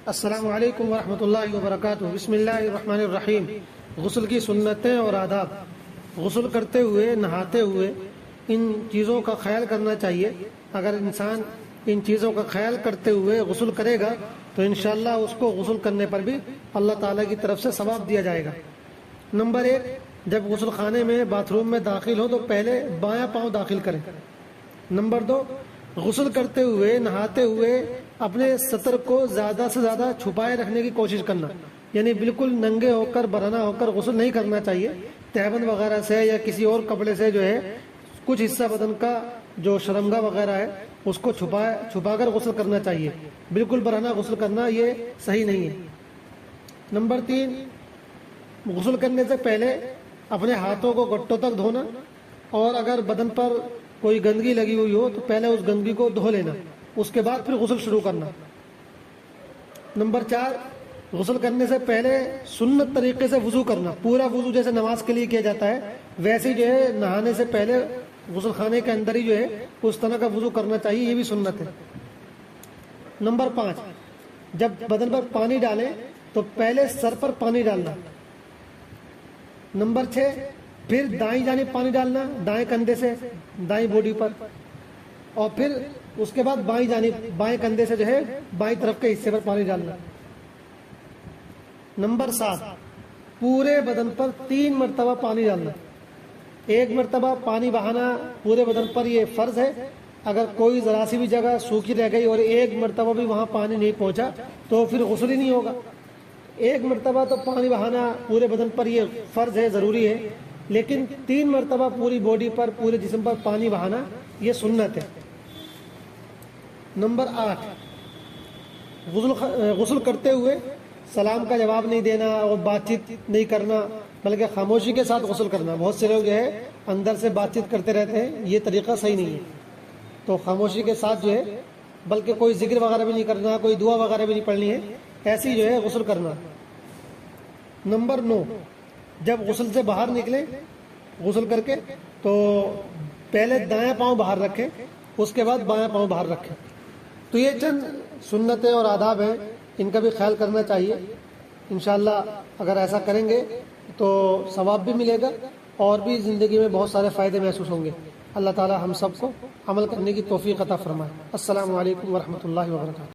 السلام علیکم ورحمۃ اللہ وبرکاتہ۔ بسم اللہ الرحمن الرحیم۔ غسل کی سنتیں اور آداب۔ غسل کرتے ہوئے، نہاتے ہوئے ان چیزوں کا خیال کرنا چاہیے۔ اگر انسان ان چیزوں کا خیال کرتے ہوئے غسل کرے گا تو انشاءاللہ اس کو غسل کرنے پر بھی اللہ تعالیٰ کی طرف سے ثواب دیا جائے گا۔ نمبر 1، جب غسل خانے میں، باتھ روم میں داخل ہو تو پہلے بایاں پاؤں داخل کریں۔ نمبر 2، غسل کرتے ہوئے، نہاتے ہوئے اپنے سطر کو زیادہ سے زیادہ چھپائے رکھنے کی کوشش کرنا، یعنی بالکل ننگے ہو کر، برہنہ ہو کر غسل نہیں کرنا چاہیے۔ تہبند وغیرہ سے یا کسی اور کپڑے سے جو ہے کچھ حصہ بدن کا جو شرمگاہ وغیرہ ہے اس کو چھپا کر غسل کرنا چاہیے۔ بالکل برہنہ غسل کرنا یہ صحیح نہیں ہے۔ نمبر 3، غسل کرنے سے پہلے اپنے ہاتھوں کو گھٹوں تک دھونا، اور اگر بدن پر کوئی گندگی لگی ہوئی ہو تو پہلے اس گندگی کو دھو لینا، اس کے بعد پھر غسل شروع کرنا۔ نمبر 4، غسل کرنے سے پہلے سنت طریقے سے وضو کرنا، پورا وضو جیسے نماز کے لیے کیا جاتا ہے ویسے جو ہے نہانے سے پہلے غسل خانے کے اندر ہی جو ہے اس طرح کا وضو کرنا چاہیے، یہ بھی سنت ہے۔ نمبر 5، جب بدن پر پانی ڈالیں تو پہلے سر پر پانی ڈالنا۔ نمبر 6، پھر دائیں جانب پانی ڈالنا، دائیں کندھے سے، دائیں بوڈی پر، اور پھر اس کے بعد بائیں جانب، بائیں کندھے سے جو ہے بائیں طرف کے حصے پر پانی ڈالنا۔ نمبر 7، پورے بدن پر 3 مرتبہ پانی ڈالنا۔ 1 مرتبہ پانی بہانا پورے بدن پر یہ فرض ہے۔ اگر کوئی ذرا سی بھی جگہ سوکھی رہ گئی اور 1 مرتبہ بھی وہاں پانی نہیں پہنچا تو پھر غسل ہی نہیں ہوگا۔ 1 مرتبہ تو پانی بہانا پورے بدن پر یہ فرض ہے، ضروری ہے، لیکن 3 مرتبہ پوری باڈی پر، پورے جسم پر پانی بہانا یہ سنت ہے۔ نمبر 8، غسل کرتے ہوئے سلام کا جواب نہیں دینا اور بات چیت نہیں کرنا، بلکہ خاموشی کے ساتھ غسل کرنا۔ بہت سے لوگ جو ہے اندر سے بات چیت کرتے رہتے ہیں، یہ طریقہ صحیح نہیں ہے۔ تو خاموشی کے ساتھ جو ہے، بلکہ کوئی ذکر وغیرہ بھی نہیں کرنا، کوئی دعا وغیرہ بھی نہیں پڑھنی ہے، ایسی جو ہے غسل کرنا۔ نمبر 9، جب غسل سے باہر نکلیں غسل کر کے تو پہلے دایاں پاؤں باہر رکھیں، اس کے بعد بایاں پاؤں باہر رکھیں۔ تو یہ چند سنتیں اور آداب ہیں، ان کا بھی خیال کرنا چاہیے۔ انشاءاللہ اگر ایسا کریں گے تو ثواب بھی ملے گا اور بھی زندگی میں بہت سارے فائدے محسوس ہوں گے۔ اللہ تعالی ہم سب کو عمل کرنے کی توفیق عطا فرمائے۔ السلام علیکم ورحمۃ اللہ وبرکاتہ۔